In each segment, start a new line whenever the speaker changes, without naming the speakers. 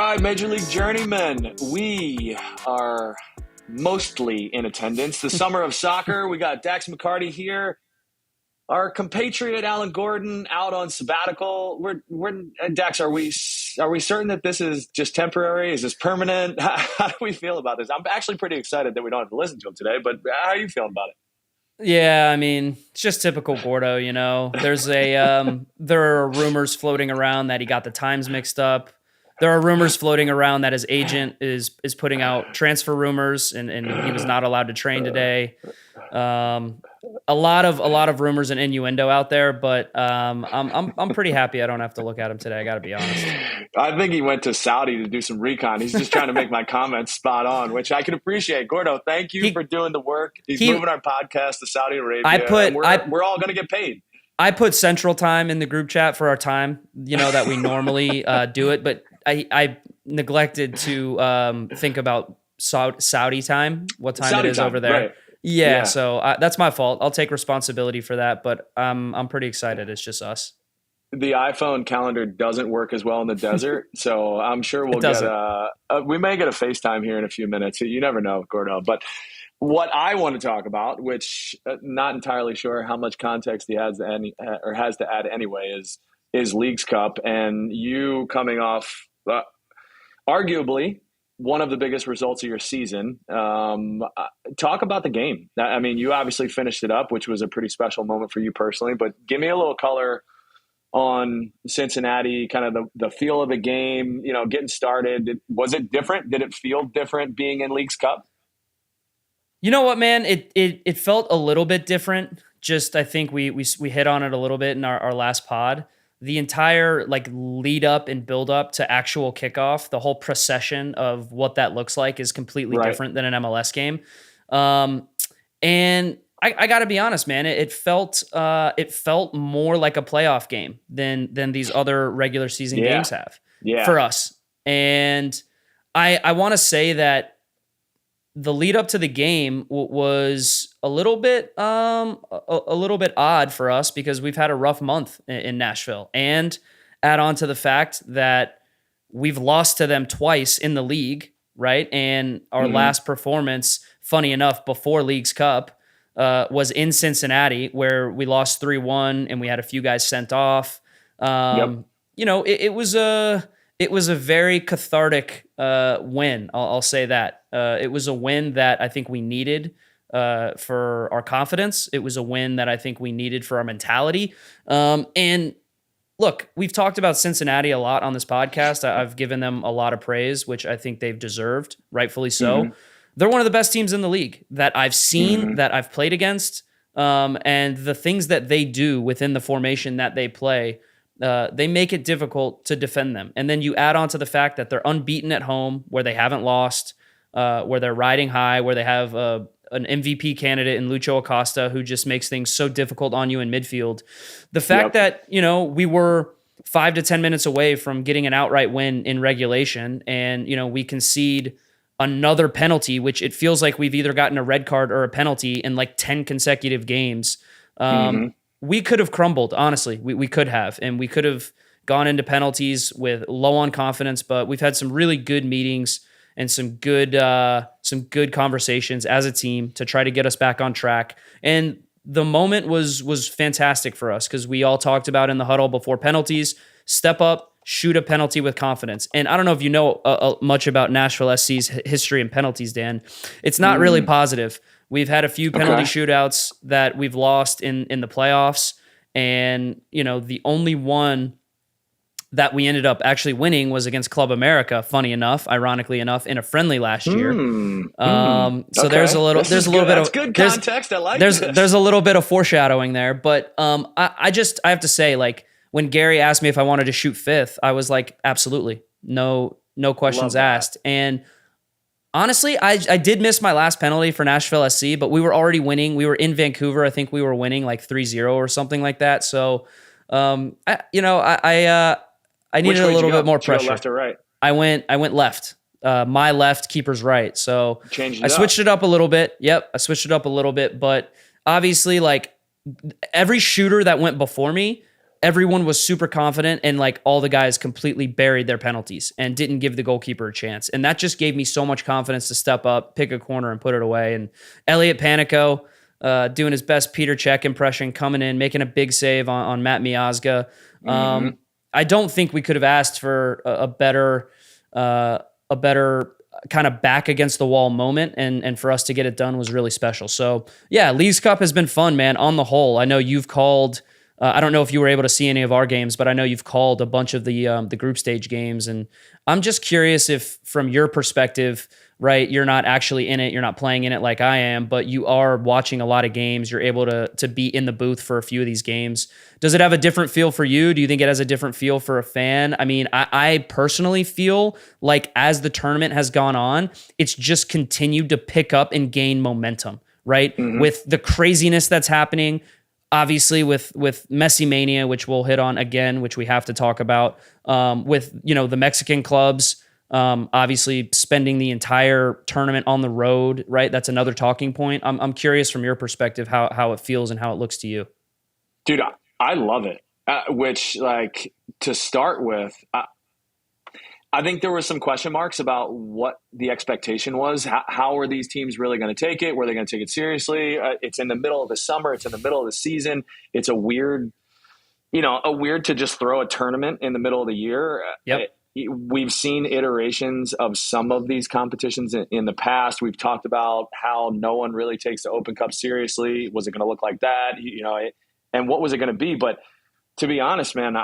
right, Major League Journeymen. We are mostly in attendance. The summer of soccer. We got Dax McCarty here. Our compatriot Alan Gordon out on sabbatical. We're Dax. Are we certain that this is just temporary? Is this permanent? How do we feel about this? I'm actually pretty excited that we don't have to listen to him today. But how are you feeling about it?
Yeah, I mean, it's just typical Gordo, you know. There are rumors floating around that he got the times mixed up. There are rumors floating around that his agent is putting out transfer rumors and he was not allowed to train today. A lot of rumors and innuendo out there, but I'm pretty happy I don't have to look at him today. I got to be honest.
I think he went to Saudi to do some recon. He's just trying to make my comments spot on, which I can appreciate. Gordo, thank you for doing the work. He's moving our podcast to Saudi Arabia. We're all going to get paid.
I put Central Time in the group chat for our time, you know, that we normally do it, but I neglected to think about Saudi time, what time Saudi it is time, over there. Right. Yeah, so that's my fault. I'll take responsibility for that, but I'm pretty excited. It's just us.
The iPhone calendar doesn't work as well in the desert, so I'm sure we'll get we may get a FaceTime here in a few minutes. You never know, Gordo. But what I want to talk about, which not entirely sure how much context he has to add anyway, is Leagues Cup, and you coming off arguably one of the biggest results of your season. Talk about the game. I mean, you obviously finished it up, which was a pretty special moment for you personally, but give me a little color on Cincinnati, kind of the feel of the game, you know, getting started. Was it different? Did it feel different being in Leagues Cup?
You know what, man? It felt a little bit different. Just, I think we hit on it a little bit in our last pod. The entire lead up and build up to actual kickoff, the whole procession of what that looks like is completely different than an MLS game. And I got to be honest, man, it felt more like a playoff game than these other regular season games have for us. And I want to say that the lead up to the game was a little bit odd for us because we've had a rough month in Nashville, and add on to the fact that we've lost to them twice in the league, right? And our last performance, funny enough, before Leagues Cup was in Cincinnati, where we lost 3-1 and we had a few guys sent off. You know, it was a very cathartic win. I'll say that. It was a win that I think we needed for our confidence. It was a win that I think we needed for our mentality. And look, we've talked about Cincinnati a lot on this podcast. I've given them a lot of praise, which I think they've deserved, rightfully so. They're one of the best teams in the league that I've seen, that I've played against. And the things that they do within the formation that they play, they make it difficult to defend them. And then you add on to the fact that they're unbeaten at home, where they haven't lost, where they're riding high, where they have an MVP candidate in Lucho Acosta, who just makes things so difficult on you in midfield. The fact that, you know, we were 5 to 10 minutes away from getting an outright win in regulation, and, you know, we concede another penalty, which it feels like we've either gotten a red card or a penalty in like 10 consecutive games. We could have crumbled, honestly. We could have, and we could have gone into penalties with low on confidence, but we've had some really good meetings and some good conversations as a team to try to get us back on track. And the moment was fantastic for us because we all talked about in the huddle before penalties, step up, shoot a penalty with confidence. And I don't know if you know much about Nashville SC's history and penalties, Dan. It's not really positive. We've had a few penalty shootouts that we've lost in the playoffs. And, you know, the only one that we ended up actually winning was against Club America, funny enough, ironically enough, in a friendly last year. So there's a little bit of
good context. I like
there's a little bit of foreshadowing there. But I have to say, like, when Gary asked me if I wanted to shoot fifth, I was like, absolutely. No questions asked. And honestly, I did miss my last penalty for Nashville SC, but we were already winning. We were in Vancouver. I think we were winning like 3-0 or something like that. So, I needed a little bit more pressure.
Left or right?
I went left. My left, keeper's right. So I switched it up a little bit. Yep, I switched it up a little bit. But obviously, like, every shooter that went before me everyone was super confident, and like all the guys completely buried their penalties and didn't give the goalkeeper a chance. And that just gave me so much confidence to step up, pick a corner, and put it away. And Elliot Panico doing his best Peter Cech impression, coming in, making a big save on Matt Miazga. I don't think we could have asked for a better kind of back against the wall moment, and for us to get it done was really special. So yeah, Leagues Cup has been fun, man. On the whole, I know you've called. I don't know if you were able to see any of our games, but I know you've called a bunch of the group stage games, and I'm just curious if, from your perspective, right, you're not actually in it, you're not playing in it like I am, but you are watching a lot of games. You're able to be in the booth for a few of these games. Does it have a different feel for you? Do you think it has a different feel for a fan? I mean, I personally feel like as the tournament has gone on, it's just continued to pick up and gain momentum, right? With the craziness that's happening. Obviously, with Messi Mania, which we'll hit on again, which we have to talk about, with the Mexican clubs, obviously spending the entire tournament on the road, right? That's another talking point. I'm curious from your perspective how it feels and how it looks to you.
Dude, I love it. Which, like, to start with, I think there were some question marks about what the expectation was. How are these teams really going to take it? Were they going to take it seriously? It's in the middle of the summer. It's in the middle of the season. It's a weird to just throw a tournament in the middle of the year.
Yep.
We've seen iterations of some of these competitions in the past. We've talked about how no one really takes the Open Cup seriously. Was it going to look like that? And what was it going to be? But to be honest, man,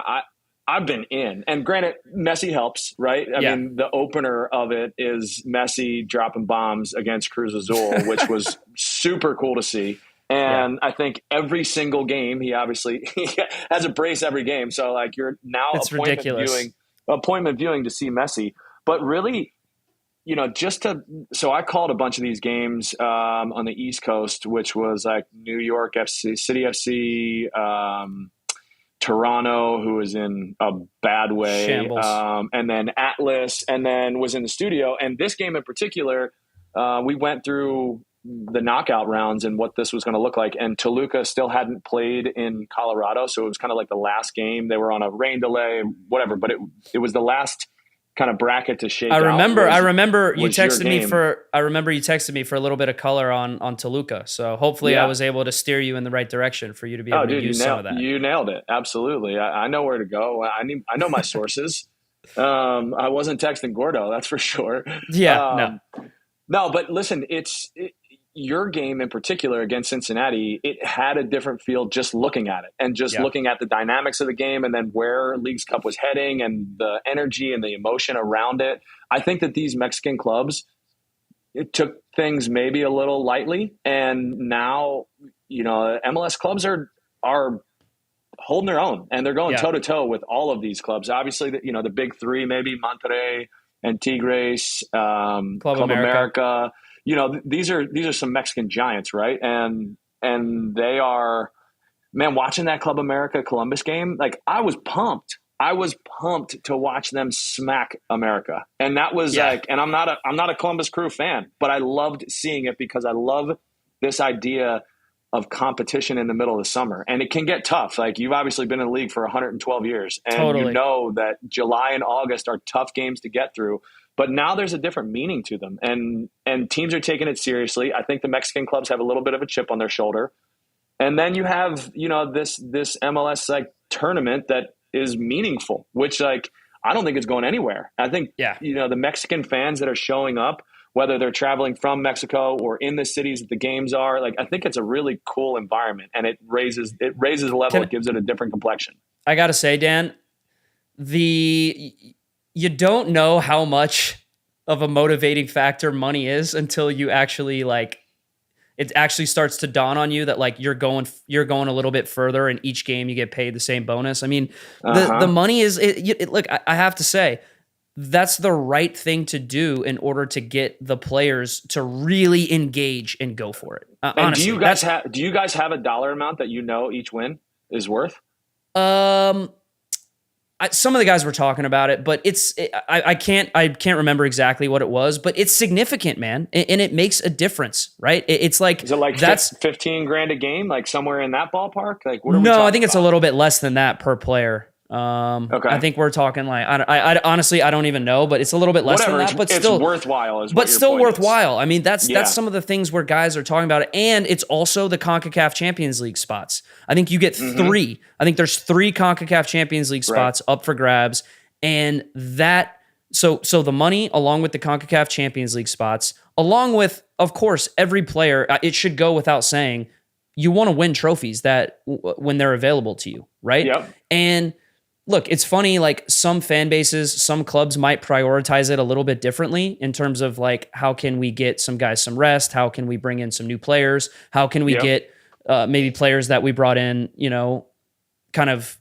I've been in, and granted, Messi helps, right? I mean, the opener of it is Messi dropping bombs against Cruz Azul, which was super cool to see. And I think every single game, he obviously has a brace every game. So like you're now appointment viewing to see Messi, but really, so I called a bunch of these games on the East Coast, which was like New York FC, City FC, Toronto, who was in a bad way, and then Atlas, and then was in the studio. And this game in particular, we went through the knockout rounds and what this was going to look like. And Toluca still hadn't played in Colorado, so it was kind of like the last game. They were on a rain delay, whatever, but it was the last kind of bracket to shake out.
I remember you texted me for a little bit of color on Toluca. So hopefully I was able to steer you in the right direction for you to be able to use some of that.
You nailed it. Absolutely. I know where to go. I know my sources. I wasn't texting Gordo, that's for sure. No, but listen, your game in particular against Cincinnati, it had a different feel just looking at it and just looking at the dynamics of the game and then where Leagues Cup was heading and the energy and the emotion around it. I think that these Mexican clubs, it took things maybe a little lightly, and now, MLS clubs are holding their own, and they're going toe to toe with all of these clubs. Obviously, the big three, maybe Monterrey and Tigres, Club America. These are some Mexican giants, right? And they are, man, watching that Club America Columbus game, like I was pumped to watch them smack America. And that was like, and I'm not a Columbus Crew fan, but I loved seeing it because I love this idea of competition in the middle of the summer. And it can get tough. Like, you've obviously been in the league for 112 years, and you know that July and August are tough games to get through. But now there's a different meaning to them, and teams are taking it seriously. I think the Mexican clubs have a little bit of a chip on their shoulder. And then you have, this MLS like tournament that is meaningful, which like I don't think it's going anywhere. I think the Mexican fans that are showing up, whether they're traveling from Mexico or in the cities that the games are, like I think it's a really cool environment, and it raises the level. It gives it a different complexion.
I got to say, Dan, you don't know how much of a motivating factor money is until you actually it actually starts to dawn on you that like you're going a little bit further, and each game you get paid the same bonus. I mean, the money is look, I have to say that's the right thing to do in order to get the players to really engage and go for it. Honestly,
do you guys have a dollar amount that each win is worth?
some of the guys were talking about it, but I can't remember exactly what it was, but it's significant, man. And it makes a difference, right? It's like,
is it like that's $15,000 a game, like somewhere in that ballpark? Like, what are we
No,
talking
I think it's
about?
a little bit less than that per player.
Okay.
I think we're talking like, I honestly, I don't even know, but it's a little bit less than that, but still
worthwhile.
But still worthwhile. I mean, that's some of the things where guys are talking about it. And it's also the CONCACAF Champions League spots. I think you get three. I think there's 3 CONCACAF Champions League spots up for grabs. And that, so the money along with the CONCACAF Champions League spots, along with, of course, every player, it should go without saying, you want to win trophies that when they're available to you, right?
Yep.
And look, it's funny, like some fan bases, some clubs might prioritize it a little bit differently in terms of like, how can we get some guys some rest? How can we bring in some new players? How can we get maybe players that we brought in, you know, kind of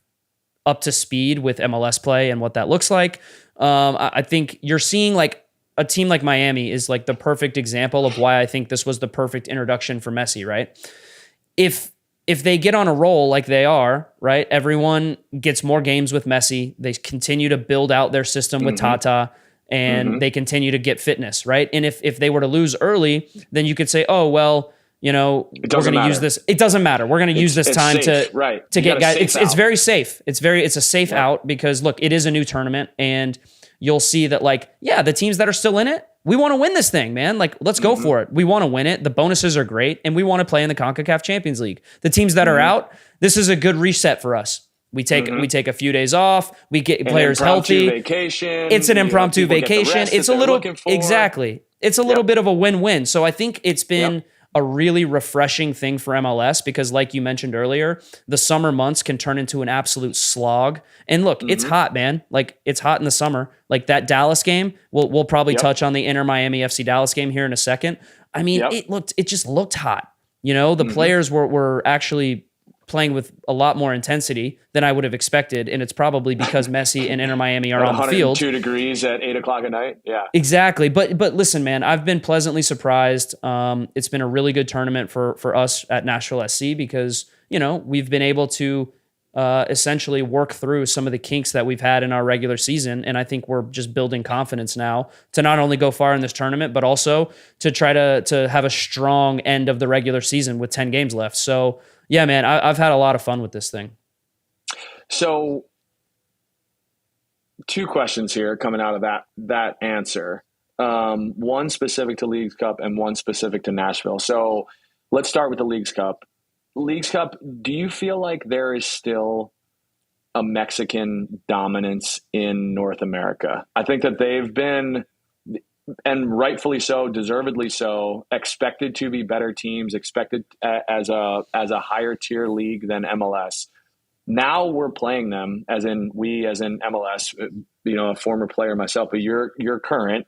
up to speed with MLS play and what that looks like? I think you're seeing like a team like Miami is like the perfect example of why I think this was the perfect introduction for Messi, right? If they get on a roll like they are, right? Everyone gets more games with Messi. They continue to build out their system with Tata, and they continue to get fitness, right? And if they were to lose early, then you could say, oh, well, you know, we're going to use this. It doesn't matter. We're going to use this time
safe,
to get guys. It's very safe. It's a safe out because look, it is a new tournament, and you'll see that like, yeah, the teams that are still in it, we want to win this thing, man. Like, let's go for it. We want to win it. The bonuses are great, and we want to play in the CONCACAF Champions League. The teams that are out, this is a good reset for us. We take a few days off. We get players healthy.
Vacation.
It's an impromptu vacation. It's a little exactly. It's a little bit of a win-win. So I think it's been a really refreshing thing for MLS because, like you mentioned earlier, the summer months can turn into an absolute slog. And look, it's hot, man. Like, it's hot in the summer. Like that Dallas game, we'll probably touch on the Inter Miami FC Dallas game here in a second. I mean, it just looked hot. You know, the players were actually playing with a lot more intensity than I would have expected, and it's probably because Messi and Inter Miami are on the field.
102 degrees at 8:00 at night. Yeah,
exactly. But listen, man, I've been pleasantly surprised. It's been a really good tournament for us at Nashville SC because, you know, we've been able to essentially work through some of the kinks that we've had in our regular season, and I think we're just building confidence now to not only go far in this tournament, but also to try to have a strong end of the regular season with 10 games left. So. Yeah, man, I've had a lot of fun with this thing.
So 2 questions here coming out of that answer. One specific to Leagues Cup and one specific to Nashville. So let's start with the Leagues Cup. Leagues Cup, do you feel like there is still a Mexican dominance in North America? I think that they've been, and rightfully so, deservedly so, expected to be better teams, expected as a higher tier league than MLS. Now we're playing them, as in MLS, you know, a former player myself, but you're current.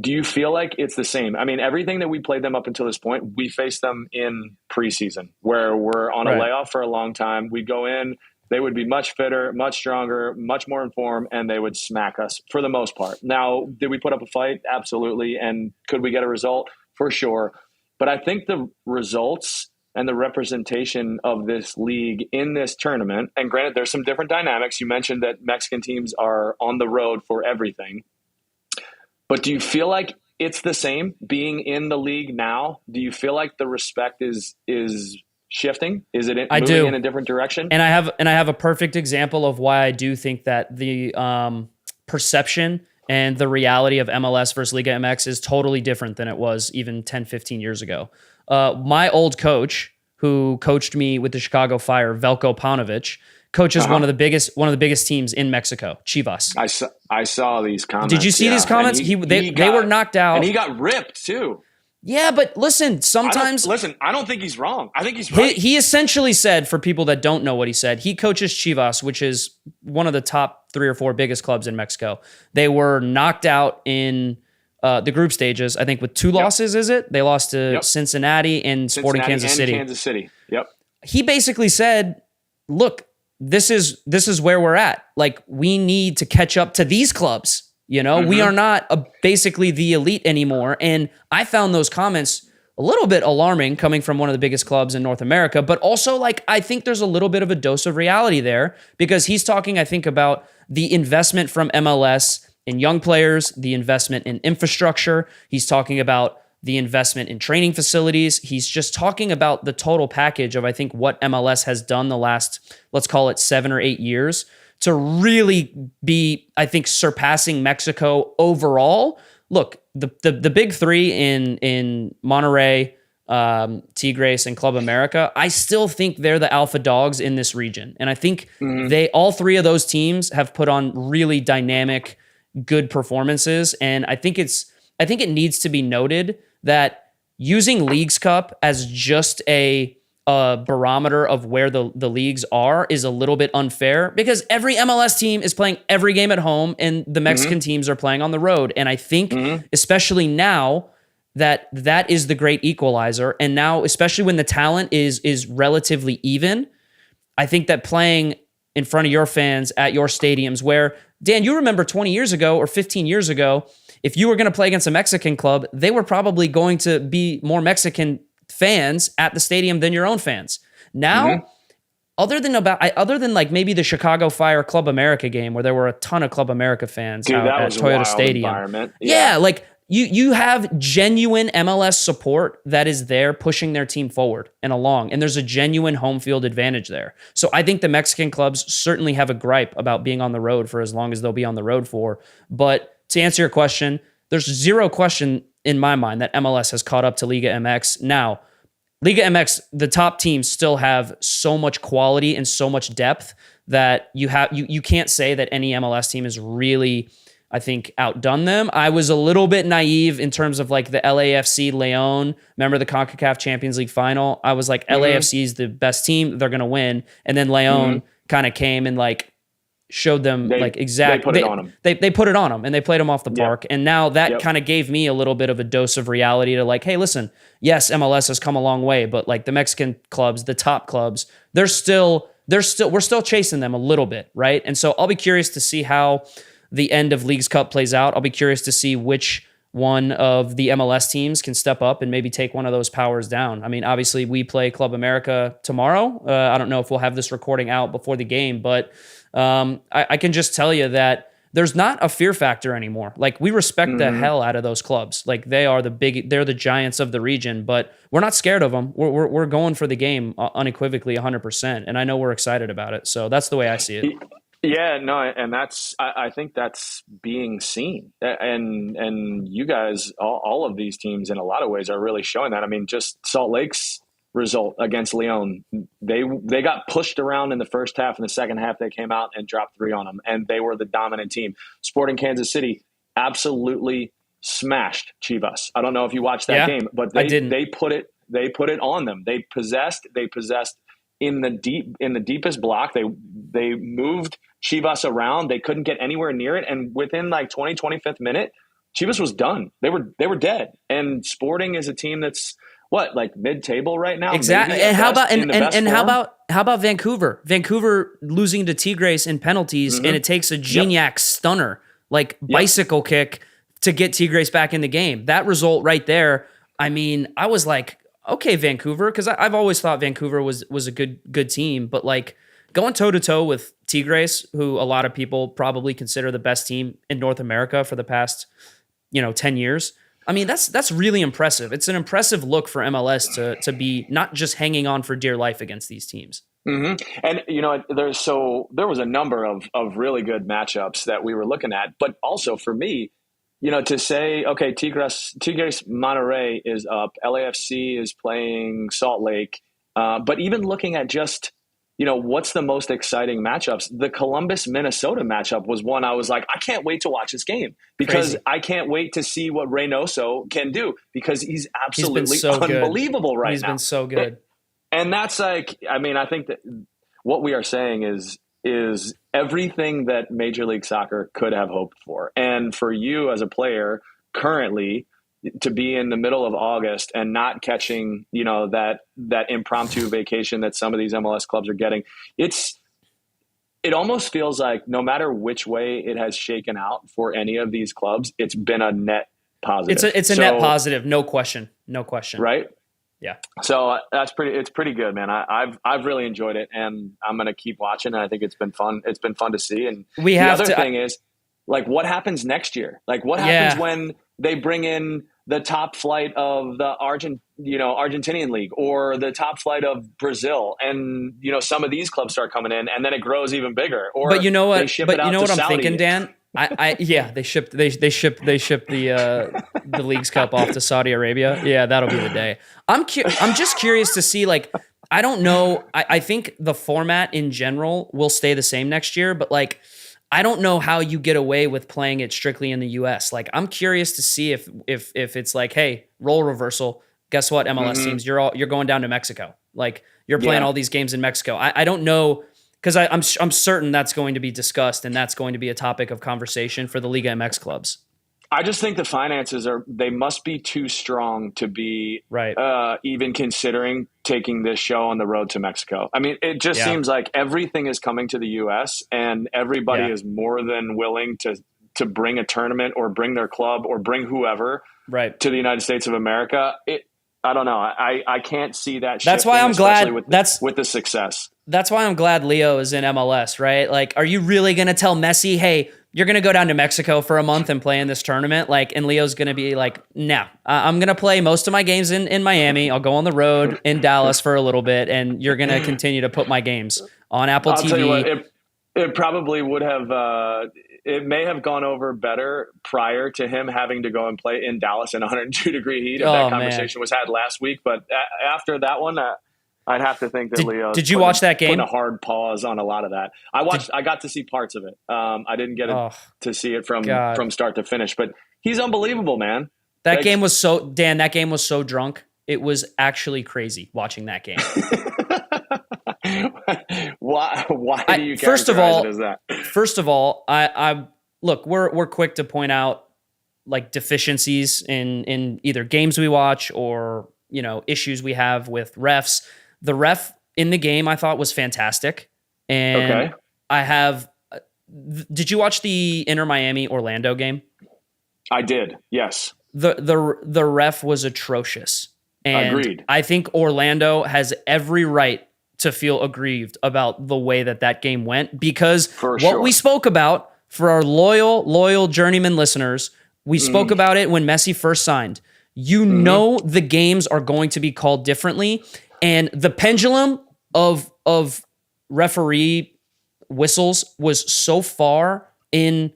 Do you feel like it's the same? I mean, everything that we played them up until this point, we faced them in preseason, where we're on a layoff for a long time. We go in, they would be much fitter, much stronger, much more informed, and they would smack us for the most part. Now, did we put up a fight? Absolutely. And could we get a result? For sure. But I think the results and the representation of this league in this tournament, and granted, there's some different dynamics. You mentioned that Mexican teams are on the road for everything. But do you feel like it's the same being in the league now? Do you feel like the respect is shifting? Is it moving in a different direction?
And I have a perfect example of why I do think that the perception and the reality of MLS versus Liga MX is totally different than it was even 10, 15 years ago. My old coach, who coached me with the Chicago Fire, Veljko Paunovic, coaches one of the biggest teams in Mexico, Chivas.
I saw these comments.
Did you see these comments? They were knocked out,
and he got ripped too.
Yeah, but listen, sometimes...
I don't think he's wrong. I think he's right.
He essentially said, for people that don't know what he said, he coaches Chivas, which is one of the top 3 or 4 biggest clubs in Mexico. They were knocked out in the group stages, I think with 2 losses, is it? They lost to Cincinnati and Sporting Kansas City.
Kansas City, yep.
He basically said, look, this is where we're at. Like, we need to catch up to these clubs. You know, we are not basically the elite anymore. And I found those comments a little bit alarming coming from one of the biggest clubs in North America, but also like I think there's a little bit of a dose of reality there because he's talking, I think, about the investment from MLS in young players, the investment in infrastructure. He's talking about the investment in training facilities. He's just talking about the total package of, I think, what MLS has done the last, let's call it 7 or 8 years to really be, I think, surpassing Mexico overall. Look, the big three in Monterrey, Tigres, and Club America, I still think they're the alpha dogs in this region. And I think all three of those teams have put on really dynamic, good performances. And I think it needs to be noted that using Leagues Cup as just a barometer of where the leagues are is a little bit unfair because every MLS team is playing every game at home and the Mexican teams are playing on the road. And I think especially now that is the great equalizer. And now, especially when the talent is relatively even, I think that playing in front of your fans at your stadiums where, Dan, you remember 20 years ago or 15 years ago, if you were going to play against a Mexican club, they were probably going to be more Mexican fans at the stadium than your own fans. Now, other than like maybe the Chicago Fire Club America game where there were a ton of Club America fans out at Toyota Stadium. Yeah, like you have genuine MLS support that is there pushing their team forward and along, and there's a genuine home field advantage there. So I think the Mexican clubs certainly have a gripe about being on the road for as long as they'll be on the road for. But to answer your question, there's zero question in my mind that MLS has caught up to Liga MX. Now, Liga MX, the top teams still have so much quality and so much depth that you can't say that any MLS team has really, I think, outdone them. I was a little bit naive in terms of like the LAFC León. Remember the CONCACAF Champions League final? I was like, LAFC is the best team. They're going to win. And then León kind of came and like showed them they put it on them. They put it on them and they played them off the park. And now that kind of gave me a little bit of a dose of reality to like, hey, listen, yes, MLS has come a long way, but like the Mexican clubs, the top clubs, we're still chasing them a little bit, right? And so I'll be curious to see how the end of Leagues Cup plays out. I'll be curious to see which one of the MLS teams can step up and maybe take one of those powers down. I mean, obviously we play Club America tomorrow. I don't know if we'll have this recording out before the game, but I can just tell you that there's not a fear factor anymore. Like we respect the hell out of those clubs. Like they're the giants of the region, but we're not scared of them. We're going for the game unequivocally 100%. And I know we're excited about it. So that's the way I see it.
Yeah, no, and I think that's being seen, and you guys, all of these teams, in a lot of ways, are really showing that. I mean, just Salt Lake's result against León, they got pushed around in the first half. In the second half, they came out and dropped 3 on them, and they were the dominant team. Sporting Kansas City absolutely smashed Chivas. I don't know if you watched that game, but they put it on them. They possessed. In the deepest block, they moved Chivas around. They couldn't get anywhere near it. And within like 25th minute, Chivas was done. They were dead. And Sporting is a team that's like mid-table right now.
Exactly. And how about Vancouver? Vancouver losing to Tigres in penalties, and it takes a Gignac stunner, like bicycle kick to get Tigres back in the game. That result right there, I mean, I was like, okay, Vancouver, because I've always thought Vancouver was a good team, but like going toe-to-toe with Tigres, who a lot of people probably consider the best team in North America for the past, 10 years. I mean, that's really impressive. It's an impressive look for MLS to be not just hanging on for dear life against these teams.
And, there was a number of really good matchups that we were looking at, but also for me, to say, okay, Tigres Monterrey is up, LAFC is playing Salt Lake, but even looking at just, what's the most exciting matchups? The Columbus-Minnesota matchup was one I was like, I can't wait to watch this game because I can't wait to see what Reynoso can do because he's absolutely unbelievable right now.
He's been so good.
And that's like, I mean, I think that what we are saying is everything that Major League Soccer could have hoped for. And for you as a player currently to be in the middle of August and not catching, that impromptu vacation that some of these MLS clubs are getting, it almost feels like no matter which way it has shaken out for any of these clubs, it's been a net positive.
It's a net positive, no question.
Right?
Yeah.
So it's pretty good, man. I've really enjoyed it, and I'm going to keep watching. And I think it's been fun. It's been fun to see. And the other thing is, like, what happens next year? Like, what happens when they bring in the top flight of the Argentinian league or the top flight of Brazil, and some of these clubs start coming in, and then it grows even bigger. Or
but you know what?
They ship it out to
I'm
Saudi.
thinking, Dan. They ship the Leagues Cup off to Saudi Arabia. Yeah, that'll be the day. I'm just curious to see, like, I don't know. I think the format in general will stay the same next year, but like, I don't know how you get away with playing it strictly in the US. Like, I'm curious to see if it's like, hey, role reversal. Guess what, MLS teams, you're going down to Mexico. Like, you're playing all these games in Mexico. I don't know, because I'm certain that's going to be discussed, and that's going to be a topic of conversation for the Liga MX clubs.
I just think the finances they must be too strong to be even considering taking this show on the road to Mexico. I mean, it just seems like everything is coming to the US, and everybody is more than willing to bring a tournament or bring their club or bring whoever to the United States of America. I don't know. I can't see that.
That's why I'm glad
with the success.
That's why I'm glad Leo is in MLS, right? Like, are you really going to tell Messi, hey, you're going to go down to Mexico for a month and play in this tournament? Like, and Leo's going to be like, no, I'm going to play most of my games in Miami. I'll go on the road in Dallas for a little bit, and you're going to continue to put my games on Apple TV.
Tell you what, it probably would have, it may have gone over better prior to him having to go and play in Dallas in 102-degree heat. If that conversation was had last week. But after that one, I'd have to think that Leo.
Did you watch that game?
Putting a hard pause on a lot of that. I got to see parts of it. I didn't get to see it from start to finish. But he's unbelievable, man.
That game was so drunk. It was actually crazy watching that game.
Why do you characterize it as that?
First of all, I look, we're quick to point out, like, deficiencies in either games we watch or issues we have with refs. The ref in the game, I thought, was fantastic. And did you watch the Inter Miami Orlando game?
I did. Yes.
The ref was atrocious. And
agreed.
I think Orlando has every right to feel aggrieved about the way that game went, because we spoke about, for our loyal Journeymen listeners, we spoke about it when Messi first signed. You know the games are going to be called differently, and the pendulum of referee whistles was so far in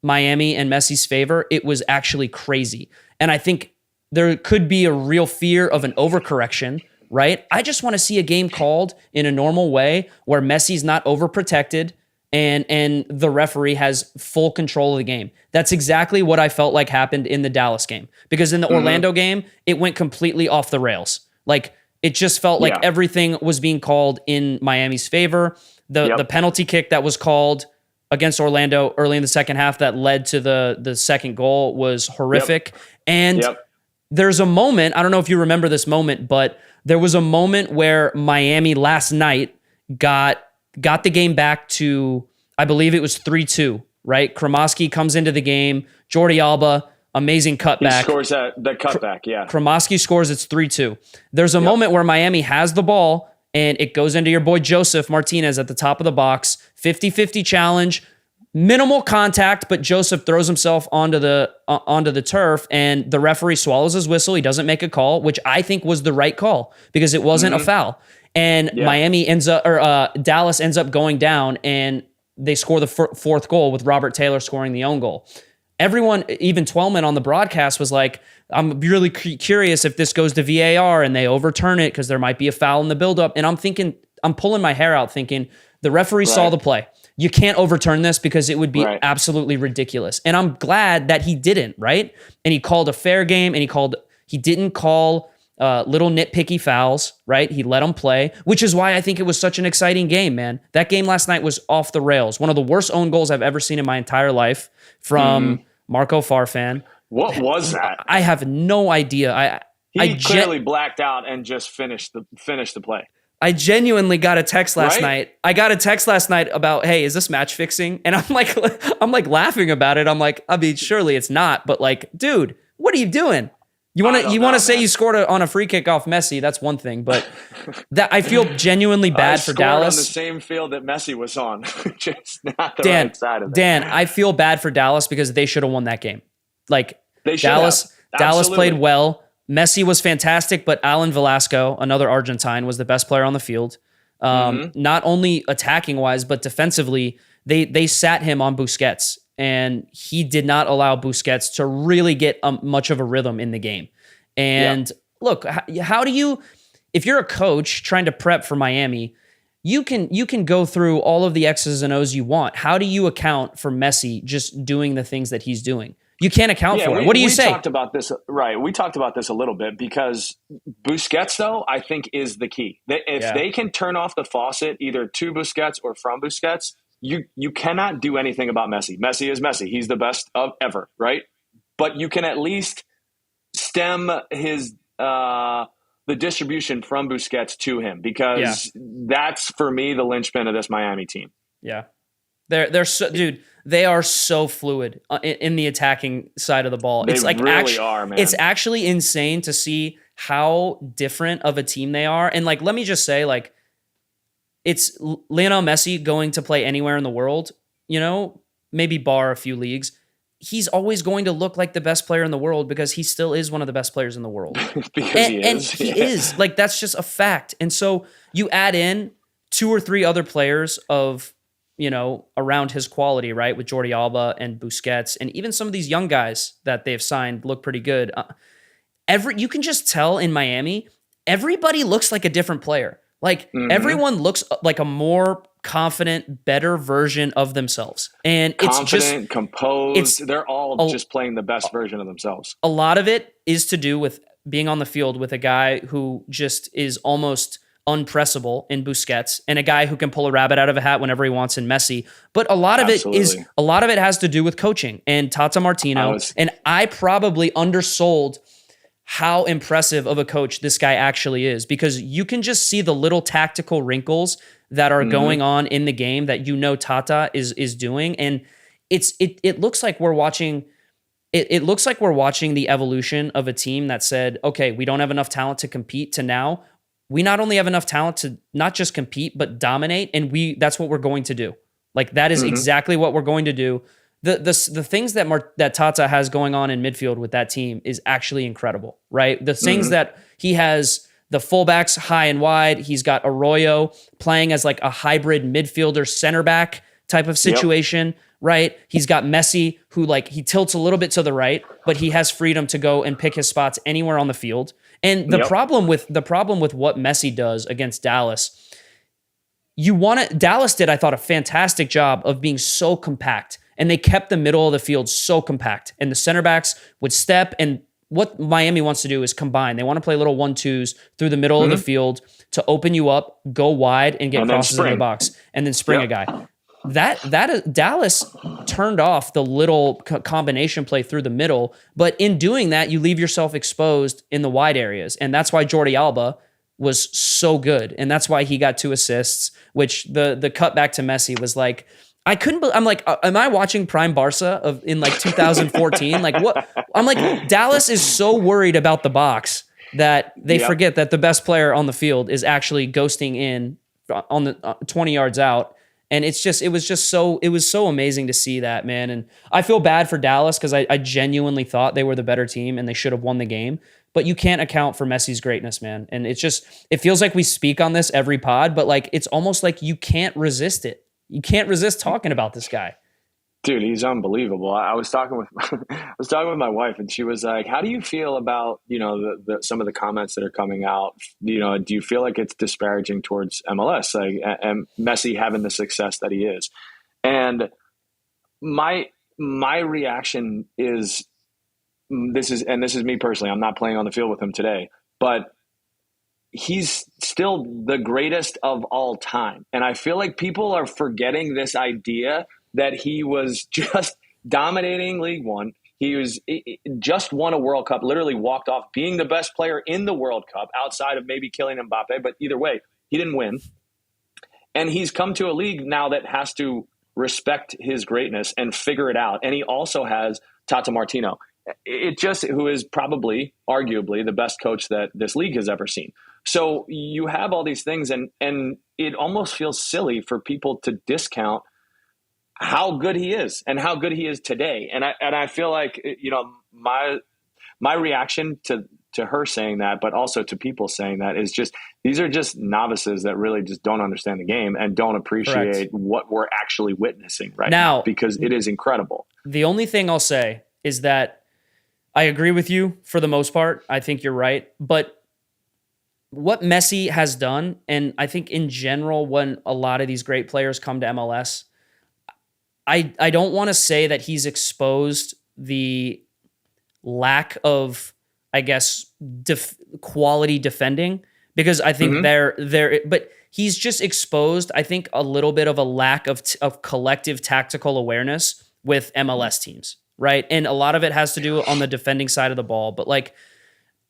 Miami and Messi's favor, it was actually crazy. And I think there could be a real fear of an overcorrection, right? I just want to see a game called in a normal way where Messi's not overprotected and the referee has full control of the game. That's exactly what I felt like happened in the Dallas game. Because in the Orlando game, it went completely off the rails. Like, it just felt like everything was being called in Miami's favor. The penalty kick that was called against Orlando early in the second half that led to the second goal was horrific. And there's a moment, I don't know if you remember this moment, but there was a moment where Miami last night got the game back to, I believe it was 3-2, right? Kremoski comes into the game. Jordi Alba, amazing cutback.
He scores the cutback,
Kremoski scores, it's 3-2. There's a moment where Miami has the ball, and it goes into your boy Joseph Martinez at the top of the box. 50-50 challenge, minimal contact, but Joseph throws himself onto the turf, and the referee swallows his whistle. He doesn't make a call, which I think was the right call because it wasn't a foul. And Dallas ends up going down, and they score the fourth goal with Robert Taylor scoring the own goal. Everyone, even Twellman on the broadcast, was like, I'm really curious if this goes to VAR and they overturn it because there might be a foul in the buildup. And I'm pulling my hair out thinking, the referee saw the play. You can't overturn this because it would be absolutely ridiculous. And I'm glad that he didn't, right? And he called a fair game, and he didn't call little nitpicky fouls, right? He let them play, which is why I think it was such an exciting game, man. That game last night was off the rails. One of the worst own goals I've ever seen in my entire life from Marco Farfan.
What was that?
I have no idea.
He clearly blacked out and just finished the play.
I genuinely got a text last night. I got a text last night about, hey, is this match fixing? And I'm like laughing about it. I'm like, I mean, surely it's not, but like, dude, what are you doing? You want to say you scored on a free kick off Messi? That's one thing, but that I feel genuinely bad for Dallas.
On the same field that Messi was on, just not the right side of it.
Dan, I feel bad for Dallas because they should have won that game. Like
they
Dallas played well. Messi was fantastic, but Alan Velasco, another Argentine, was the best player on the field. Not only attacking wise, but defensively, they sat him on Busquets. And he did not allow Busquets to really get much of a rhythm in the game. And look, how do you, if you're a coach trying to prep for Miami, you can go through all of the X's and O's you want. How do you account for Messi just doing the things that he's doing? You can't account for it. What do you say?
We talked about this, right? We talked about this a little bit because Busquets, though, I think is the key. If they can turn off the faucet either to Busquets or from Busquets, you cannot do anything about Messi. Messi is Messi. He's the best of ever, right? But you can at least stem his the distribution from Busquets to him because that's, for me, the linchpin of this Miami team.
Yeah. They're so, dude, they are so fluid in the attacking side of the ball.
They really are, man.
It's actually insane to see how different of a team they are. And like, let me just say, like, it's Lionel Messi going to play anywhere in the world, maybe bar a few leagues. He's always going to look like the best player in the world because he still is one of the best players in the world. And he is. Like, that's just a fact. And so you add in 2 or 3 other players of, around his quality, right? With Jordi Alba and Busquets and even some of these young guys that they've signed look pretty good. You can just tell in Miami, everybody looks like a different player. Like everyone looks like a more confident, better version of themselves. And it's just
composed. They're all just playing the best version of themselves.
A lot of it is to do with being on the field with a guy who just is almost unpressable in Busquets and a guy who can pull a rabbit out of a hat whenever he wants in Messi. But a lot of it has to do with coaching and Tata Martino. And I probably undersold how impressive of a coach this guy actually is because you can just see the little tactical wrinkles that are going on in the game that Tata is doing, and it looks like we're watching. It looks like we're watching the evolution of a team that said, okay, we don't have enough talent to compete, to now we not only have enough talent to not just compete but dominate, and that's what we're going to do. Like that is exactly what we're going to do. The things that Tata has going on in midfield with that team is actually incredible, right? The things that he has, the fullbacks high and wide. He's got Arroyo playing as like a hybrid midfielder center back type of situation, right? He's got Messi who he tilts a little bit to the right, but he has freedom to go and pick his spots anywhere on the field. And the problem with what Messi does against Dallas, Dallas did, I thought, a fantastic job of being so compact. And they kept the middle of the field so compact. And the center backs would step. And what Miami wants to do is combine. They want to play little 1-2s through the middle of the field to open you up, go wide, and get crosses in the box. And then spring a guy. Dallas turned off the little combination play through the middle. But in doing that, you leave yourself exposed in the wide areas. And that's why Jordi Alba was so good. And that's why he got 2 assists, which the cut back to Messi was like, I couldn't. I'm like, am I watching Prime Barca in 2014? Like what? I'm like, Dallas is so worried about the box that they forget that the best player on the field is actually ghosting in on the 20 yards out. And it was so amazing to see that, man. And I feel bad for Dallas because I genuinely thought they were the better team and they should have won the game. But you can't account for Messi's greatness, man. And it feels like we speak on this every pod, but it's almost like you can't resist it. You can't resist talking about this guy.
Dude, he's unbelievable. I was talking with my wife, and she was like, "How do you feel about some of the comments that are coming out? Do you feel like it's disparaging towards MLS, and Messi having the success that he is?" And my reaction is this is me personally. I'm not playing on the field with him today, but he's still the greatest of all time. And I feel like people are forgetting this idea that he was just dominating League One. He just won a World Cup, literally walked off being the best player in the World Cup outside of maybe Kylian Mbappe. But either way, he didn't win. And he's come to a league now that has to respect his greatness and figure it out. And he also has Tata Martino. who is probably, arguably, the best coach that this league has ever seen. So you have all these things, and it almost feels silly for people to discount how good he is and how good he is today. And I feel like, my reaction to her saying that, but also to people saying that, is just, these are just novices that really just don't understand the game and don't appreciate Correct. What we're actually witnessing right now, because it is incredible.
The only thing I'll say is that I agree with you for the most part. I think you're right. But what Messi has done, and I think in general, when a lot of these great players come to MLS, I don't want to say that he's exposed the lack of, I guess, quality defending, because I think but he's just exposed, I think, a little bit of a lack of collective tactical awareness with MLS teams, right? And a lot of it has to do on the defending side of the ball. But like,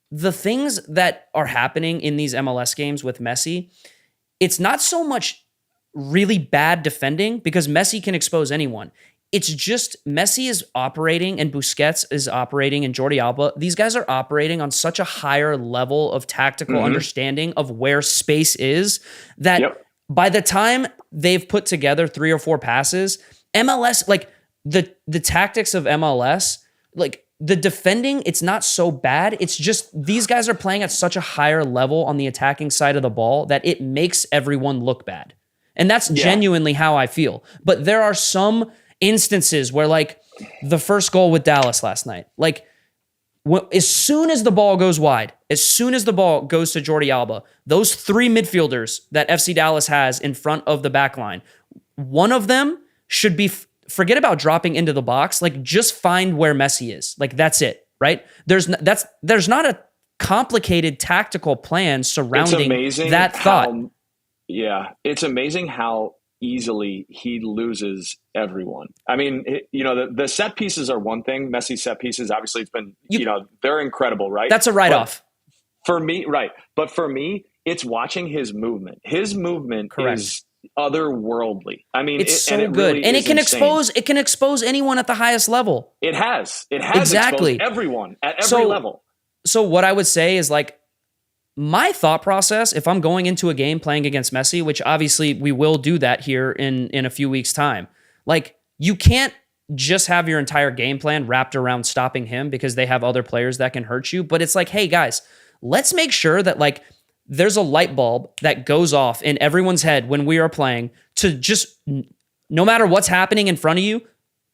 the things that are happening in these MLS games with Messi, it's not so much really bad defending, because Messi can expose anyone. It's just Messi is operating, and Busquets is operating, and Jordi Alba. These guys are operating on such a higher level of tactical understanding of where space is, that by the time they've put together 3 or 4 passes, MLS, like the tactics of MLS, like the defending, it's not so bad. It's just these guys are playing at such a higher level on the attacking side of the ball that it makes everyone look bad. And that's genuinely how I feel. But there are some instances where, like the first goal with Dallas last night, like as soon as the ball goes wide, as soon as the ball goes to Jordi Alba, those 3 midfielders that FC Dallas has in front of the back line, one of them should be, forget about dropping into the box, like just find where Messi is. Like that's it, right? There's not a complicated tactical plan surrounding that thought.
It's amazing how easily he loses everyone. I mean, the set pieces are one thing. Messi set pieces, obviously, it's been, they're incredible, right?
That's a write-off.
For me, right. But for me, it's watching his movement. His movement is otherworldly. I mean,
it's so good. Really, and it can expose anyone at the highest level.
It has exposed everyone at every level.
So what I would say is, like, my thought process, if I'm going into a game playing against Messi, which obviously we will do that here in a few weeks' time, like, you can't just have your entire game plan wrapped around stopping him, because they have other players that can hurt you. But it's like, hey guys, let's make sure that, like, there's a light bulb that goes off in everyone's head when we are playing, to just, no matter what's happening in front of you,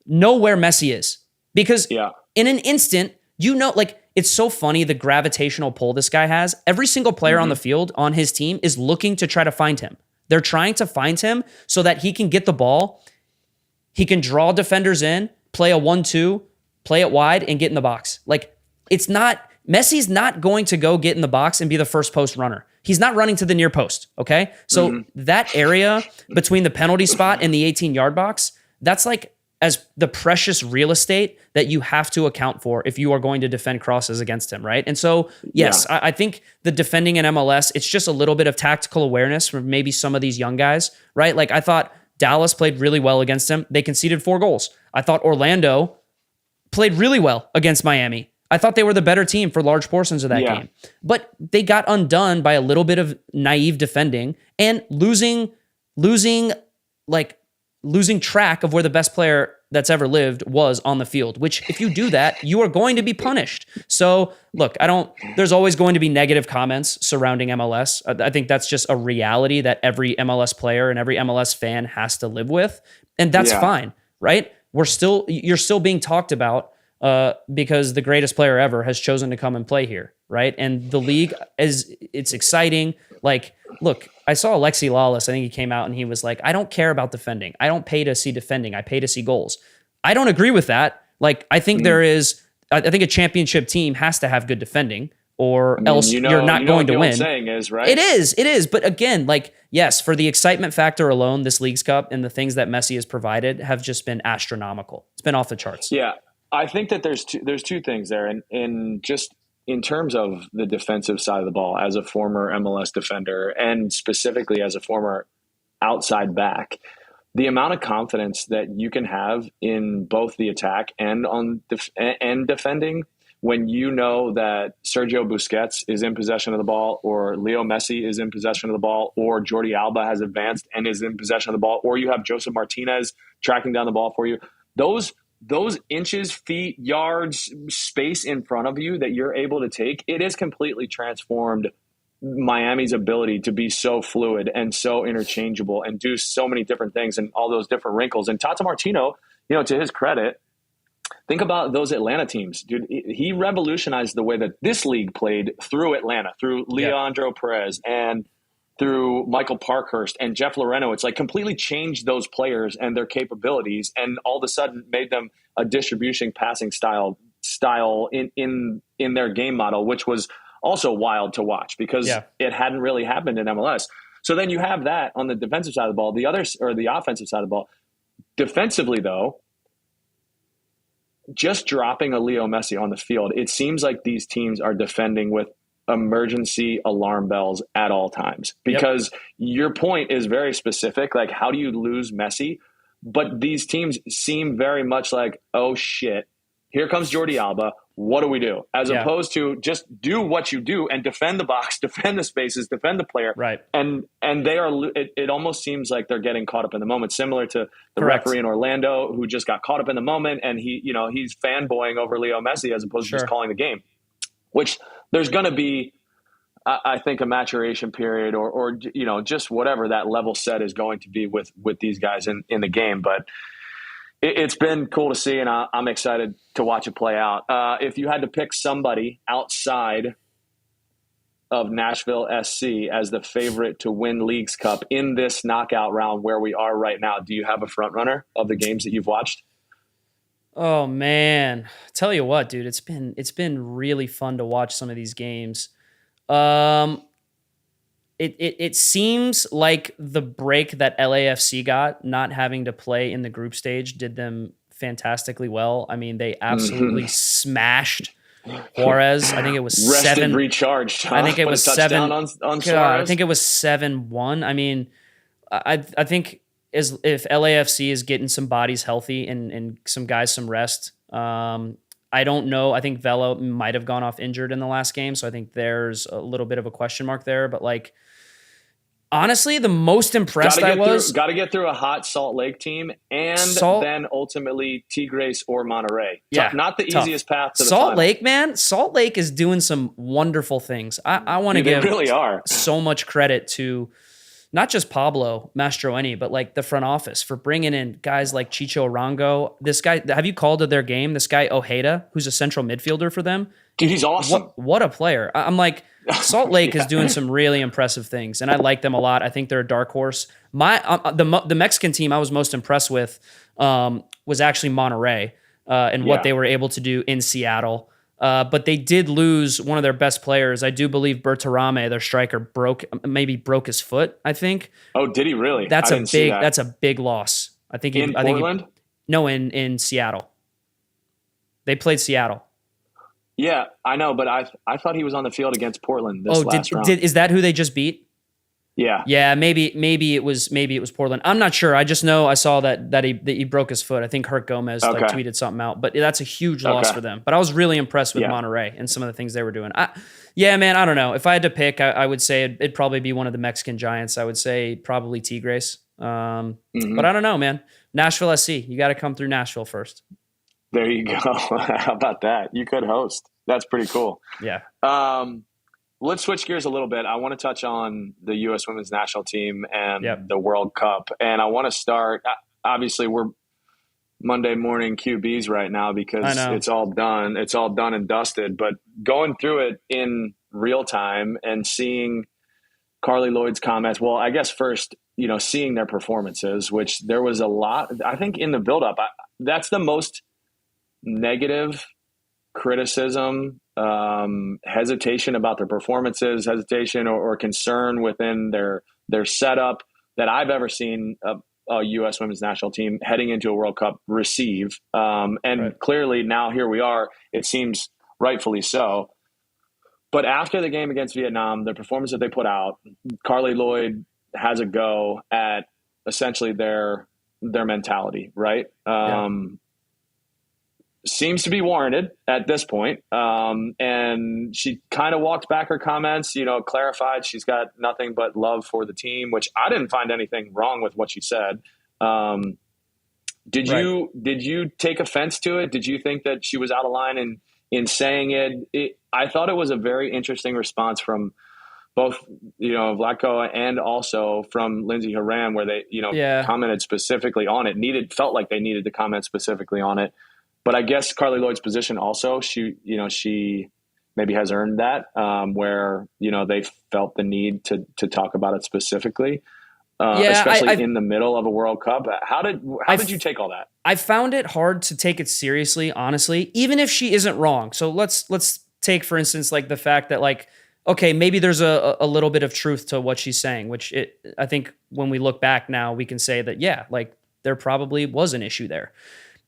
know where Messi is. Because in an instant, like, it's so funny the gravitational pull this guy has. Every single player on the field on his team is looking to try to find him. They're trying to find him so that he can get the ball. He can draw defenders in, play a 1-2, play it wide, and get in the box. Like, Messi's not going to go get in the box and be the first post runner. He's not running to the near post, okay? So that area between the penalty spot and the 18-yard box, that's like as the precious real estate that you have to account for if you are going to defend crosses against him, right? And so, yes, I think the defending in MLS, it's just a little bit of tactical awareness from maybe some of these young guys, right? Like, I thought Dallas played really well against him. They conceded 4 goals. I thought Orlando played really well against Miami. I thought they were the better team for large portions of that game. But they got undone by a little bit of naive defending and losing track of where the best player that's ever lived was on the field, which if you do that, you are going to be punished. So look, there's always going to be negative comments surrounding MLS. I think that's just a reality that every MLS player and every MLS fan has to live with. And that's fine, right? You're still being talked about because the greatest player ever has chosen to come and play here, right? And the league it's exciting. Like, look, I saw Alexi Lawless. I think he came out and he was like, I don't care about defending. I don't pay to see defending. I pay to see goals. I don't agree with that. Like, I think I think a championship team has to have good defending, or else you're not going to win.
Saying is, right?
It is. But again, like, yes, for the excitement factor alone, this Leagues Cup and the things that Messi has provided have just been astronomical. It's been off the charts.
Yeah. I think that there's two things there. And just in terms of the defensive side of the ball, as a former MLS defender and specifically as a former outside back, the amount of confidence that you can have in both the attack and and defending when you know that Sergio Busquets is in possession of the ball, or Leo Messi is in possession of the ball, or Jordi Alba has advanced and is in possession of the ball, or you have Joseph Martinez tracking down the ball for you. Those inches, feet, yards, space in front of you that you're able to take, it has completely transformed Miami's ability to be so fluid and so interchangeable and do so many different things and all those different wrinkles. And Tata Martino, to his credit, think about those Atlanta teams, dude. He revolutionized the way that this league played through Atlanta, through Leandro Perez and through Michael Parkhurst and Jeff Loreno. It's like completely changed those players and their capabilities, and all of a sudden made them a distribution passing style in their game model, which was also wild to watch because it hadn't really happened in MLS. So then you have that on the defensive side of the ball. The offensive side of the ball. Defensively, though, just dropping a Leo Messi on the field, it seems like these teams are defending with emergency alarm bells at all times, because your point is very specific. Like, how do you lose Messi? But these teams seem very much like, oh shit, here comes Jordi Alba. What do we do? As opposed to just do what you do and defend the box, defend the spaces, defend the player.
Right.
And they are, it almost seems like they're getting caught up in the moment, similar to the referee in Orlando who just got caught up in the moment, and he's fanboying over Leo Messi as opposed to just calling the game, which there's going to be, I think, a maturation period or just whatever that level set is going to be with these guys in the game. But it's been cool to see, and I'm excited to watch it play out. If you had to pick somebody outside of Nashville SC as the favorite to win Leagues Cup in this knockout round where we are right now, do you have a front runner of the games that you've watched?
Oh man, tell you what, dude, it's been really fun to watch some of these games. It seems like the break that LAFC got, not having to play in the group stage, did them fantastically well. I mean, they absolutely smashed Juarez. I think it was
rested, recharged.
I think it was 7
on Suarez.
I think it was 7-1. I mean, I think if LAFC is getting some bodies healthy and some guys some rest, I don't know. I think Vela might have gone off injured in the last game, so I think there's a little bit of a question mark there. But like, honestly, the most impressed I was...
Got to get through a hot Salt Lake team and then ultimately Tigres or Monterrey.
Yeah,
not the easiest path to the
Salt
final.
Lake, man. Salt Lake is doing some wonderful things. I want to give
really are.
so much credit to not just Pablo Mastroeni, but like the front office for bringing in guys like Chicho Arango. This guy, have you called to their game? This guy Ojeda, who's a central midfielder for them.
Dude, he's awesome.
What a player. I'm like, Salt Lake is doing some really impressive things, and I like them a lot. I think they're a dark horse. The Mexican team I was most impressed with was actually Monterrey and what they were able to do in Seattle. But they did lose one of their best players. I do believe Bertarame, their striker, broke his foot, I think.
Oh, did he really?
That's a big loss. I think
in Portland?
In Seattle. They played Seattle.
Yeah, I know, but I thought he was on the field against Portland this last round.
Is that who they just beat?
Yeah.
Yeah, maybe it was Portland. I'm not sure. I just know I saw that he broke his foot. I think Hurt Gomez tweeted something out, but that's a huge loss for them. But I was really impressed with Monterrey and some of the things they were doing. Man, I don't know. If I had to pick, I would say it'd probably be one of the Mexican giants. I would say probably Tigres. But I don't know, man. Nashville SC. You got to come through Nashville first.
There you go. How about that? You could host. That's pretty cool.
Yeah.
Let's switch gears a little bit. I want to touch on the U.S. women's national team and the World Cup. And I want to start, obviously we're Monday morning QBs right now because it's all done. It's all done and dusted. But going through it in real time and seeing Carly Lloyd's comments, well, I guess first, seeing their performances, which there was a lot, I think in the buildup, that's the most negative criticism, hesitation about their performances, hesitation or concern within their setup that I've ever seen a U.S. women's national team heading into a World Cup receive. Clearly now here we are, it seems rightfully so. But after the game against Vietnam, the performance that they put out, Carly Lloyd has a go at essentially their their mentality, right?
Yeah.
Seems to be warranted at this point. And she kind of walked back her comments, clarified she's got nothing but love for the team, which I didn't find anything wrong with what she said. Did you take offense to it? Did you think that she was out of line in saying it? I thought it was a very interesting response from both, Vlatko and also from Lindsey Horan, where they, commented specifically on it. Felt like they needed to comment specifically on it. But I guess Carly Lloyd's position also, she maybe has earned that, where, they felt the need to talk about it specifically. Especially in the middle of a World Cup. How did you take all that?
I found it hard to take it seriously, honestly, even if she isn't wrong. So let's take, for instance, like the fact that, like, okay, maybe there's a little bit of truth to what she's saying, which I think when we look back now, we can say that, yeah, like there probably was an issue there.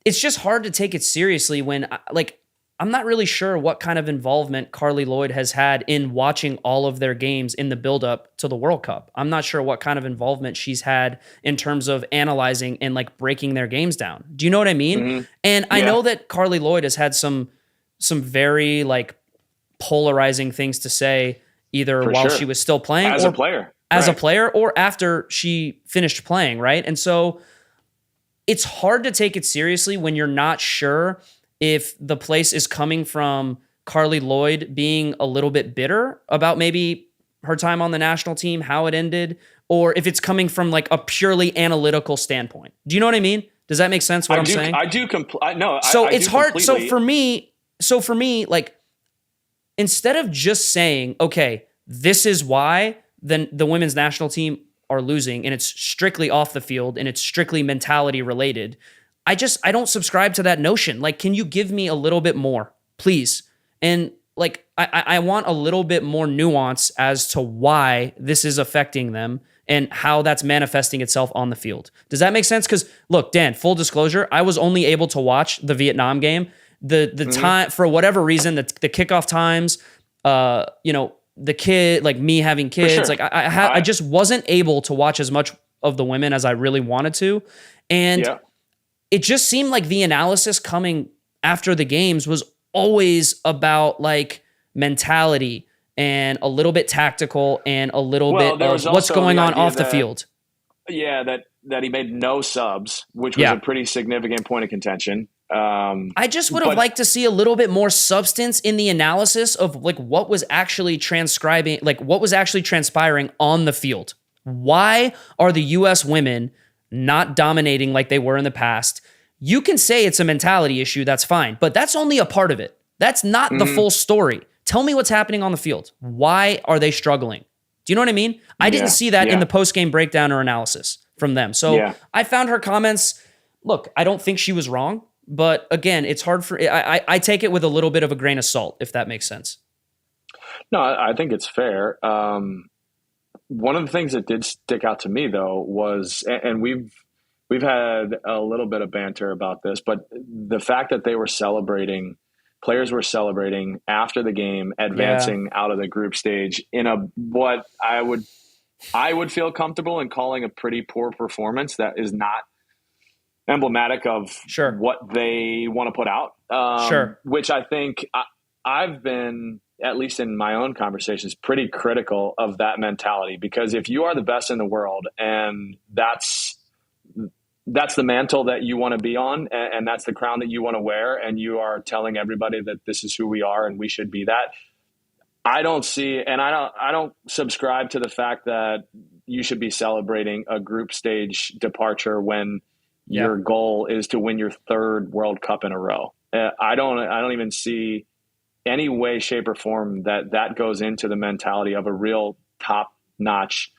It's just hard to take it seriously when, like, I'm not really sure what kind of involvement Carly Lloyd has had in watching all of their games in the buildup to the World Cup. I'm not sure what kind of involvement she's had in terms of analyzing and like breaking their games down. Do you know what I mean? Mm-hmm. And I know that Carly Lloyd has had some very like polarizing things to say, either while she was still playing
as a player
or after she finished playing. Right. And so it's hard to take it seriously when you're not sure if the place is coming from Carly Lloyd being a little bit bitter about maybe her time on the national team, how it ended, or if it's coming from like a purely analytical standpoint. Do you know what I mean? Does that make sense what I'm saying?
I do.
So it's hard. Completely. So for me, like, instead of just saying, okay, this is why then the women's national team are losing and it's strictly off the field and it's strictly mentality related, I don't subscribe to that notion. Like, can you give me a little bit more, please? And like, I want a little bit more nuance as to why this is affecting them and how that's manifesting itself on the field. Does that make sense? Because look, Dan, full disclosure, I was only able to watch the Vietnam game. The time, for whatever reason, the kickoff times, the kid, like me having kids, like I just wasn't able to watch as much of the women as I really wanted to. And it just seemed like the analysis coming after the games was always about like mentality and a little bit tactical and a little bit of what's going on off the field.
Yeah, that he made no subs, which was a pretty significant point of contention.
I just would have liked to see a little bit more substance in the analysis of like what was actually transpiring on the field. Why are the U.S. women not dominating like they were in the past? You can say it's a mentality issue, that's fine, but that's only a part of it. That's not the full story. Tell me what's happening on the field. Why are they struggling? Do you know what I mean? I didn't see that in the post-game breakdown or analysis from them. So I found her comments, look, I don't think she was wrong, but again, it's hard for, I take it with a little bit of a grain of salt, if that makes sense.
No, I think it's fair. One of the things that did stick out to me though was, and we've had a little bit of banter about this, but the fact that players were celebrating after the game, advancing out of the group stage in what I would feel comfortable in calling a pretty poor performance that is not emblematic of what they want to put out. Which I think I've been, at least in my own conversations, pretty critical of that mentality, because if you are the best in the world and that's the mantle that you want to be on, and that's the crown that you want to wear, and you are telling everybody that this is who we are and we should be that, I don't subscribe to the fact that you should be celebrating a group stage departure when your goal is to win your third World Cup in a row. I don't even see any way, shape, or form that goes into the mentality of a real top-notch,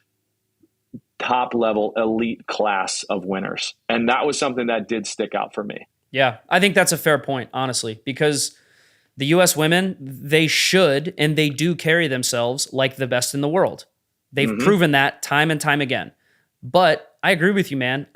top-level elite class of winners. And that was something that did stick out for me.
Yeah, I think that's a fair point, honestly, because the U.S. women, they should and they do carry themselves like the best in the world. They've proven that time and time again. But I agree with you, man.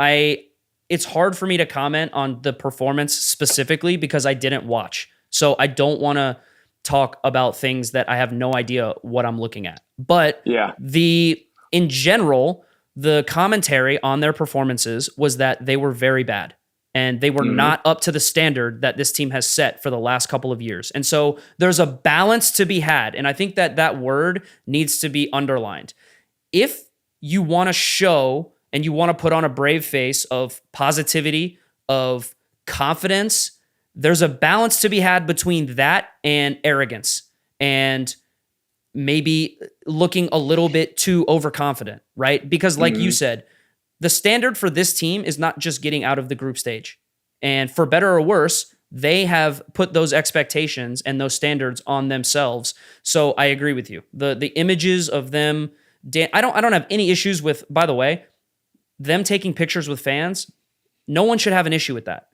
It's hard for me to comment on the performance specifically because I didn't watch. So I don't want to talk about things that I have no idea what I'm looking at. But in general, the commentary on their performances was that they were very bad and they were not up to the standard that this team has set for the last couple of years. And so there's a balance to be had. And I think that word needs to be underlined. If you want to show and you want to put on a brave face of positivity, of confidence, there's a balance to be had between that and arrogance and maybe looking a little bit too overconfident, right? Because like you said, the standard for this team is not just getting out of the group stage. And for better or worse, they have put those expectations and those standards on themselves. So I agree with you. The images of them, I don't have any issues with, by the way, them taking pictures with fans. No one should have an issue with that.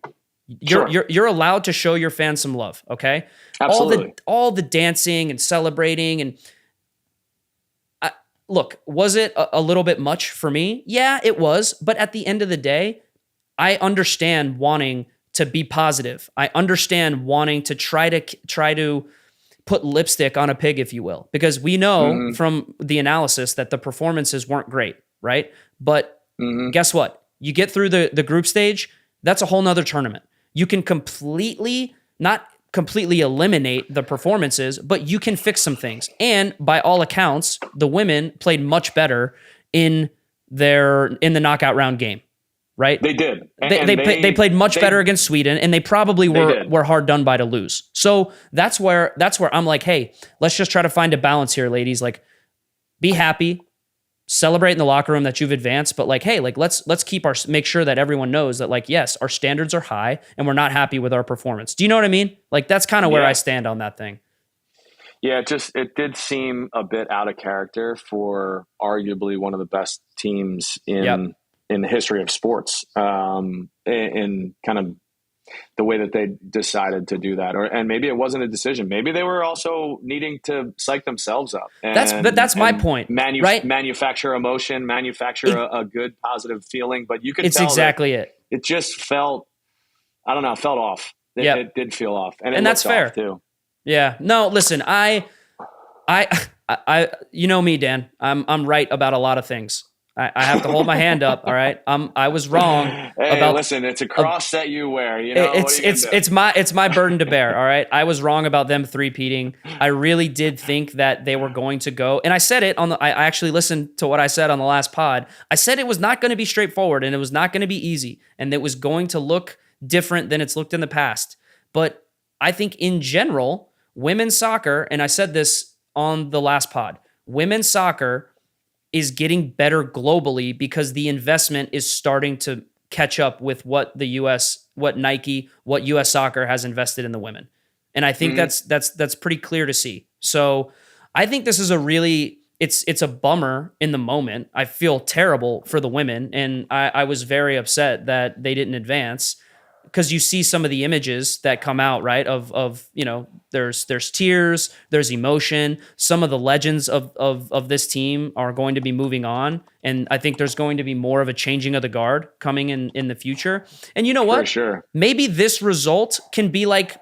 You're allowed to show your fans some love, okay?
Absolutely.
All the dancing and celebrating and look, was it a little bit much for me? Yeah, it was. But at the end of the day, I understand wanting to be positive. I understand wanting to try to put lipstick on a pig, if you will, because we know from the analysis that the performances weren't great, right? But guess what? You get through the group stage, that's a whole nother tournament. You can not completely eliminate the performances, but you can fix some things. And by all accounts, the women played much better in the knockout round game, right?
They did.
They played much better against Sweden, and they probably were hard done by to lose. So that's where I'm like, hey, let's just try to find a balance here, ladies. Like, be happy, celebrate in the locker room that you've advanced, but like, hey, like let's make sure that everyone knows that, like, yes, our standards are high and we're not happy with our performance. Do you know what I mean? Like, that's kind of where I stand on that thing.
Yeah, it did seem a bit out of character for arguably one of the best teams in the history of sports, in kind of the way that they decided to do that. And maybe it wasn't a decision. Maybe they were also needing to psych themselves up.
That's my point, right?
Manufacture emotion, a good, positive feeling. But you could
it's
tell
exactly it.
It just felt, I don't know, felt off. It did feel off. And
that's fair
too.
Yeah. No, listen, I you know me, Dan. I'm right about a lot of things. I have to hold my hand up. All right. I was wrong.
Listen, it's a cross that you wear. You know,
it's my burden to bear. All right. I was wrong about them three-peating. I really did think that they were going to go. And I said it I actually listened to what I said on the last pod. I said it was not going to be straightforward and it was not going to be easy. And it was going to look different than it's looked in the past. But I think in general, women's soccer, and I said this on the last pod, women's soccer is getting better globally because the investment is starting to catch up with what Nike, what US Soccer has invested in the women. And I think that's pretty clear to see. So I think this is it's a bummer in the moment. I feel terrible for the women. And I was very upset that they didn't advance, because you see some of the images that come out, right? Of there's tears, there's emotion. Some of the legends of this team are going to be moving on, and I think there's going to be more of a changing of the guard coming in the future. And you know what?
For sure.
Maybe this result can be like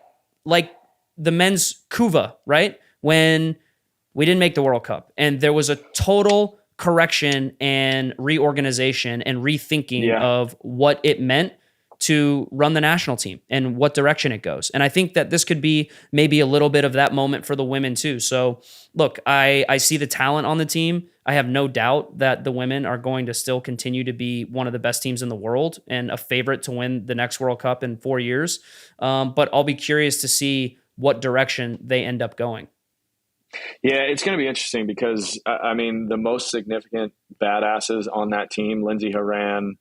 the men's Kuva, right? When we didn't make the World Cup, and there was a total correction and reorganization and rethinking of what it meant to run the national team and what direction it goes. And I think that this could be maybe a little bit of that moment for the women too. So look, I see the talent on the team. I have no doubt that the women are going to still continue to be one of the best teams in the world and a favorite to win the next World Cup in 4 years. But I'll be curious to see what direction they end up going.
Yeah, it's going to be interesting because, I mean, the most significant badasses on that team, Lindsey Horan,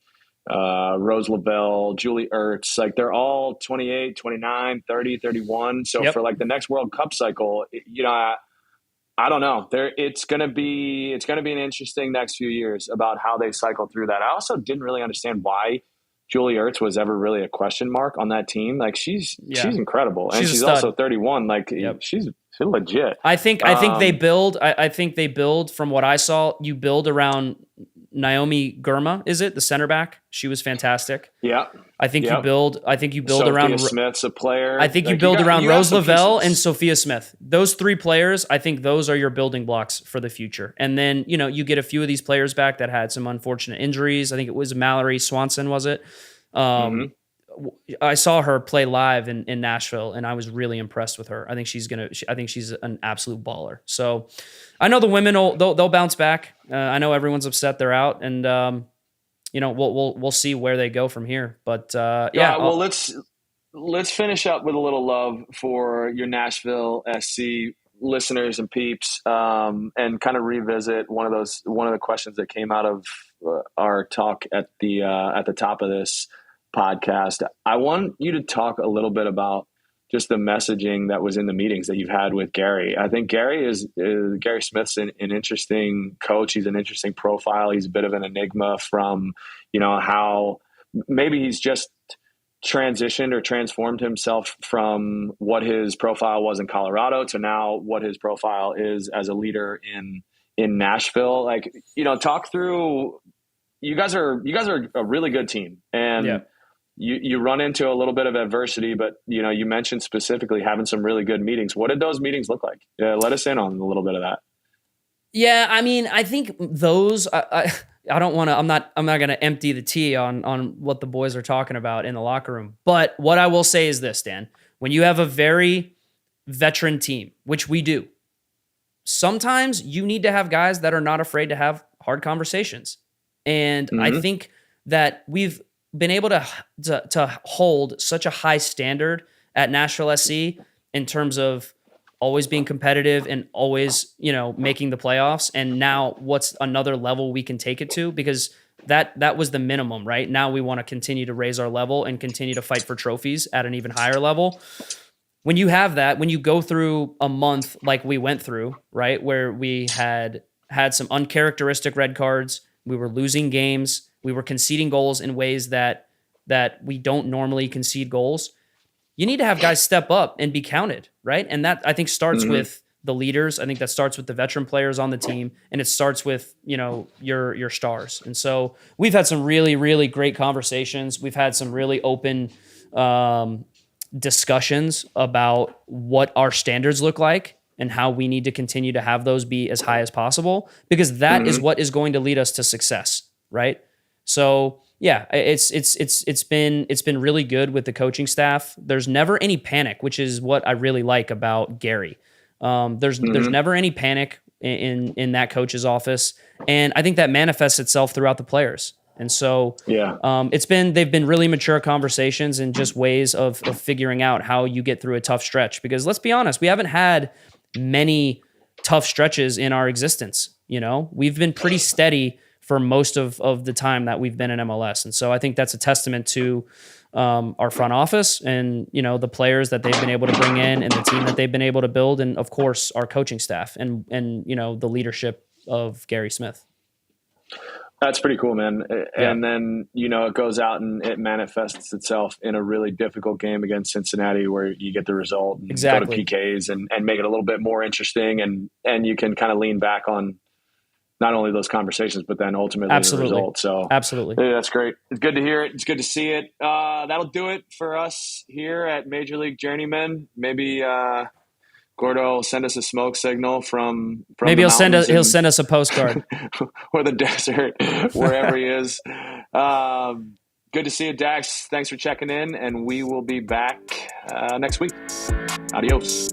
Rose Lavelle, Julie Ertz, like they're all 28, 29, 30, 31. So for like the next World Cup cycle, I don't know. It's going to be an interesting next few years about how they cycle through that. I also didn't really understand why Julie Ertz was ever really a question mark on that team. Like she's incredible. And she's also 31. Like she's legit.
I think they build from what I saw, you build around Naomi Gurma, is it the center back? She was fantastic.
Yeah.
I think you build
Sophia
around
Smith's a player.
I think you build around Rose Lavelle and Sophia Smith. Those 3 players, I think those are your building blocks for the future. And then, you get a few of these players back that had some unfortunate injuries. I think it was Mallory Swanson, was it? I saw her play live in Nashville, and I was really impressed with her. I think she's an absolute baller. So I know the women they'll bounce back. I know everyone's upset they're out, and we'll see where they go from here. But
well, let's finish up with a little love for your Nashville SC listeners and peeps, and kind of revisit one of the questions that came out of our talk at the top of this podcast. I want you to talk a little bit about just the messaging that was in the meetings that you've had with Gary. I think Gary Smith's an interesting coach. He's an interesting profile. He's a bit of an enigma from, how maybe he's just transitioned or transformed himself from what his profile was in Colorado to now what his profile is as a leader in Nashville. Like, talk through, you guys are a really good team, and you run into a little bit of adversity, but you mentioned specifically having some really good meetings. What did those meetings look like? Let us in on a little bit of that.
Yeah, I mean, I think those. I don't want to. I'm not going to empty the tea on what the boys are talking about in the locker room. But what I will say is this, Dan: when you have a very veteran team, which we do, sometimes you need to have guys that are not afraid to have hard conversations. And I think that we've been able to hold such a high standard at Nashville SC in terms of always being competitive and always, making the playoffs. And now what's another level we can take it to? Because that was the minimum, right? Now we want to continue to raise our level and continue to fight for trophies at an even higher level. When you have that, when you go through a month like we went through, right, where we had some uncharacteristic red cards, we were losing games, we were conceding goals in ways that we don't normally concede goals. You need to have guys step up and be counted, right? And that, I think, starts with the leaders. I think that starts with the veteran players on the team, and it starts with, your stars. And so we've had some really, really great conversations. We've had some really open discussions about what our standards look like and how we need to continue to have those be as high as possible, because that is what is going to lead us to success, right? So yeah, it's been really good with the coaching staff. There's never any panic, which is what I really like about Gary. There's never any panic in that coach's office, and I think that manifests itself throughout the players. And so they've been really mature conversations and just ways of figuring out how you get through a tough stretch. Because let's be honest, we haven't had many tough stretches in our existence. We've been pretty steady for most of the time that we've been in MLS. And so I think that's a testament to our front office and, the players that they've been able to bring in and the team that they've been able to build. And of course, our coaching staff and the leadership of Gary Smith.
That's pretty cool, man. And then, it goes out and it manifests itself in a really difficult game against Cincinnati where you get the result and go to PKs and make it a little bit more interesting. And you can kind of lean back on not only those conversations, but then ultimately the result. So
absolutely.
Yeah, that's great. It's good to hear it. It's good to see it. That'll do it for us here at Major League Journeymen. Maybe Gordo will send us a smoke signal from
maybe he'll send us a postcard
or the desert, wherever he is. Good to see you, Dax. Thanks for checking in, and we will be back next week. Adios.